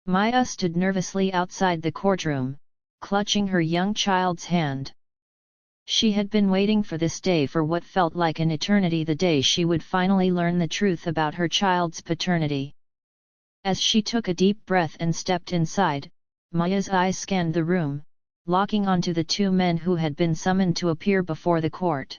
Maya stood nervously outside the courtroom, clutching her young child's hand. She had been waiting for this day for what felt like an eternity, the day she would finally learn the truth about her child's paternity. As she took a deep breath and stepped inside, Maya's eyes scanned the room, locking onto the two men who had been summoned to appear before the court.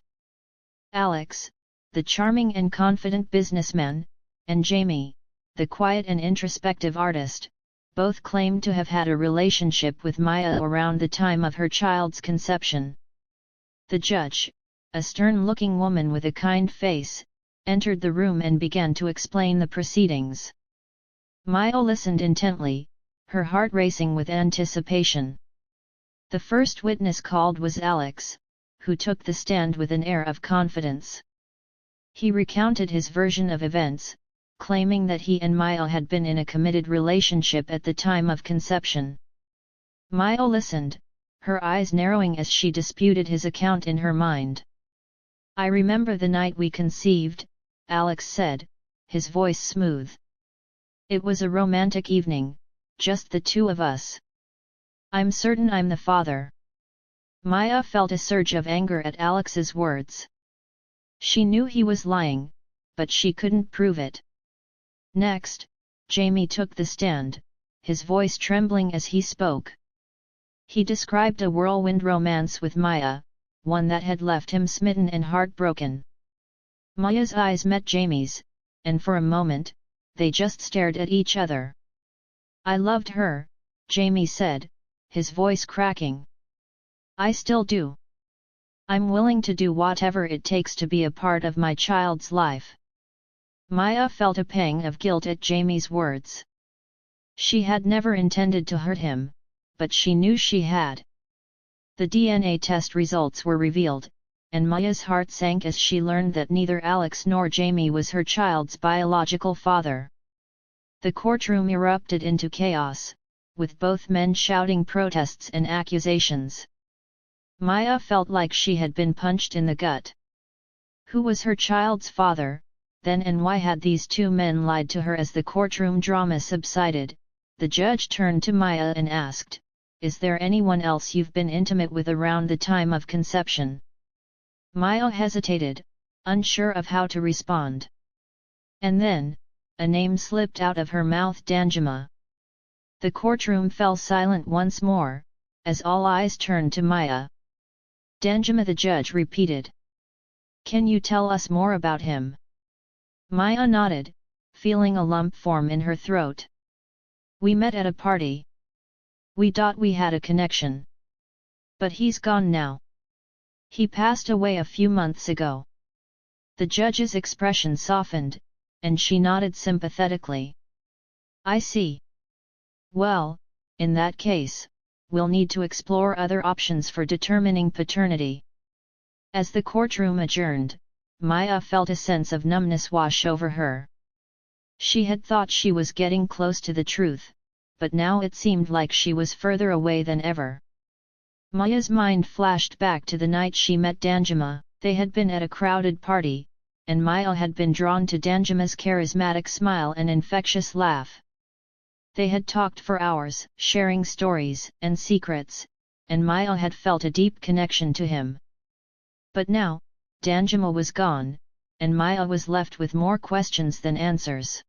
Alex, the charming and confident businessman, and Jamie, the quiet and introspective artist, both claimed to have had a relationship with Maya around the time of her child's conception. The judge, a stern-looking woman with a kind face, entered the room and began to explain the proceedings. Maya listened intently, her heart racing with anticipation. The first witness called was Alex, who took the stand with an air of confidence. He recounted his version of events, claiming that he and Maya had been in a committed relationship at the time of conception. Maya listened, her eyes narrowing as she disputed his account in her mind. "I remember the night we conceived," Alex said, his voice smooth. "It was a romantic evening, just the two of us. I'm certain I'm the father." Maya felt a surge of anger at Alex's words. She knew he was lying, but she couldn't prove it. Next, Jamie took the stand, his voice trembling as he spoke. He described a whirlwind romance with Maya, one that had left him smitten and heartbroken. Maya's eyes met Jamie's, and for a moment, they just stared at each other. "I loved her," Jamie said, his voice cracking. "I still do. I'm willing to do whatever it takes to be a part of my child's life." Maya felt a pang of guilt at Jamie's words. She had never intended to hurt him, but she knew she had. The DNA test results were revealed, and Maya's heart sank as she learned that neither Alex nor Jamie was her child's biological father. The courtroom erupted into chaos, with both men shouting protests and accusations. Maya felt like she had been punched in the gut. Who was her child's father, then, and why had these two men lied to her? As the courtroom drama subsided, the judge turned to Maya and asked, "Is there anyone else you've been intimate with around the time of conception?" Maya hesitated, unsure of how to respond. And then, a name slipped out of her mouth: Danjuma. The courtroom fell silent once more, as all eyes turned to Maya. "Danjuma," the judge repeated. "Can you tell us more about him?" Maya nodded, feeling a lump form in her throat. "We met at a party. We thought we had a connection. But he's gone now. He passed away a few months ago." The judge's expression softened, and she nodded sympathetically. "I see. Well, in that case, we'll need to explore other options for determining paternity." As the courtroom adjourned, Maya felt a sense of numbness wash over her. She had thought she was getting close to the truth, but now it seemed like she was further away than ever. Maya's mind flashed back to the night she met Danjuma. They had been at a crowded party, and Maya had been drawn to Danjuma's charismatic smile and infectious laugh. They had talked for hours, sharing stories and secrets, and Maya had felt a deep connection to him. But now, Danjuma was gone, and Maya was left with more questions than answers.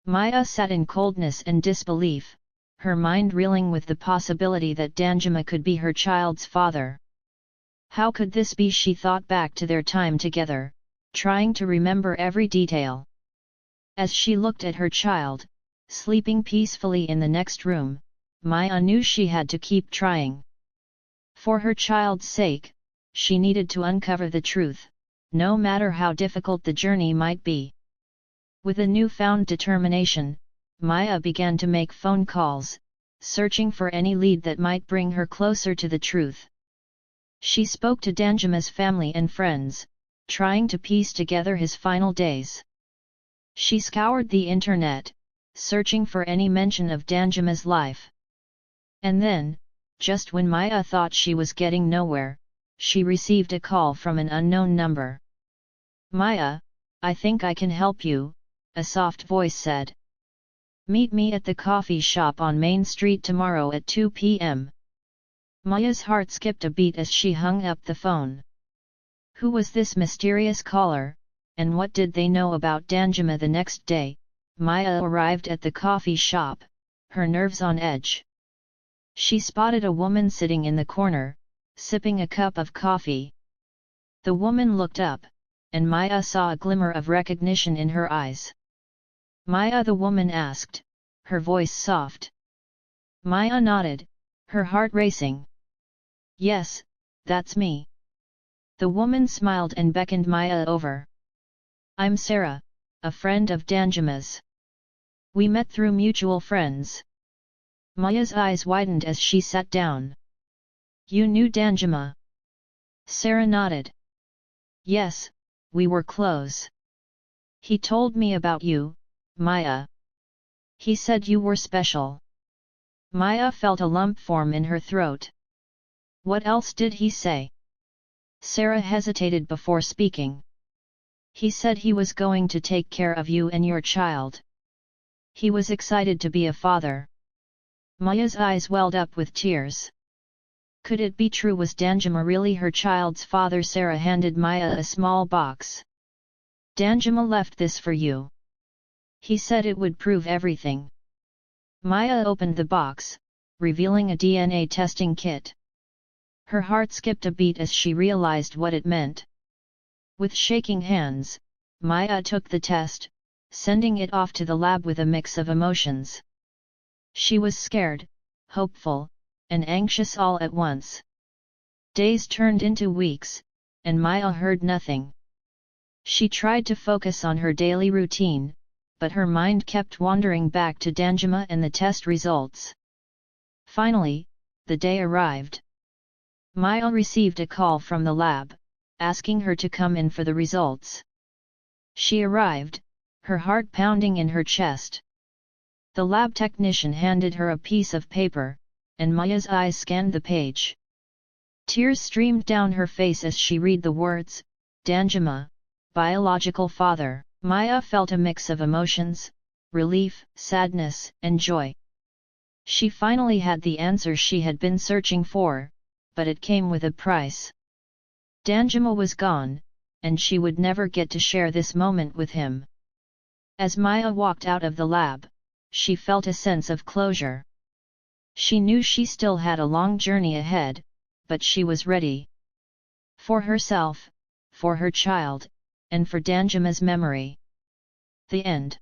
Maya sat in coldness and disbelief, her mind reeling with the possibility that Danjuma could be her child's father. How could this be? She thought back to their time together, trying to remember every detail. As she looked at her child, sleeping peacefully in the next room, Maya knew she had to keep trying. For her child's sake, she needed to uncover the truth, no matter how difficult the journey might be. With a newfound determination, Maya began to make phone calls, searching for any lead that might bring her closer to the truth. She spoke to Danjuma's family and friends, trying to piece together his final days. She scoured the internet, searching for any mention of Danjuma's life. And then, just when Maya thought she was getting nowhere, she received a call from an unknown number. "Maya, I think I can help you," a soft voice said. Meet me at the coffee shop on Main Street tomorrow at 2 p.m. Maya's heart skipped a beat as she hung up the phone. Who was this mysterious caller, and what did they know about Danjuma? The next day, Maya arrived at the coffee shop, her nerves on edge. She spotted a woman sitting in the corner, sipping a cup of coffee. The woman looked up, and Maya saw a glimmer of recognition in her eyes. Maya, the woman asked, her voice soft. Maya nodded, her heart racing. Yes, that's me. The woman smiled and beckoned Maya over. I'm Sarah, a friend of Danjuma's. We met through mutual friends. Maya's eyes widened as she sat down. You knew Danjuma? Sarah nodded. Yes, we were close. He told me about you, Maya. He said you were special. Maya felt a lump form in her throat. What else did he say? Sarah hesitated before speaking. He said he was going to take care of you and your child. He was excited to be a father. Maya's eyes welled up with tears. Could it be true? Was Danjuma really her child's father? Sarah handed Maya a small box. Danjuma left this for you. He said it would prove everything. Maya opened the box, revealing a DNA testing kit. Her heart skipped a beat as she realized what it meant. With shaking hands, Maya took the test, sending it off to the lab with a mix of emotions. She was scared, hopeful, and anxious all at once. Days turned into weeks, and Maya heard nothing. She tried to focus on her daily routine, but her mind kept wandering back to Danjuma and the test results. Finally, the day arrived. Maya received a call from the lab, asking her to come in for the results. She arrived, her heart pounding in her chest. The lab technician handed her a piece of paper, and Maya's eyes scanned the page. Tears streamed down her face as she read the words, Danjuma, biological father. Maya felt a mix of emotions, relief, sadness, and joy. She finally had the answer she had been searching for, but it came with a price. Danjuma was gone, and she would never get to share this moment with him. As Maya walked out of the lab, she felt a sense of closure. She knew she still had a long journey ahead, but she was ready. For herself, for her child, and for Danjuma's memory. The end.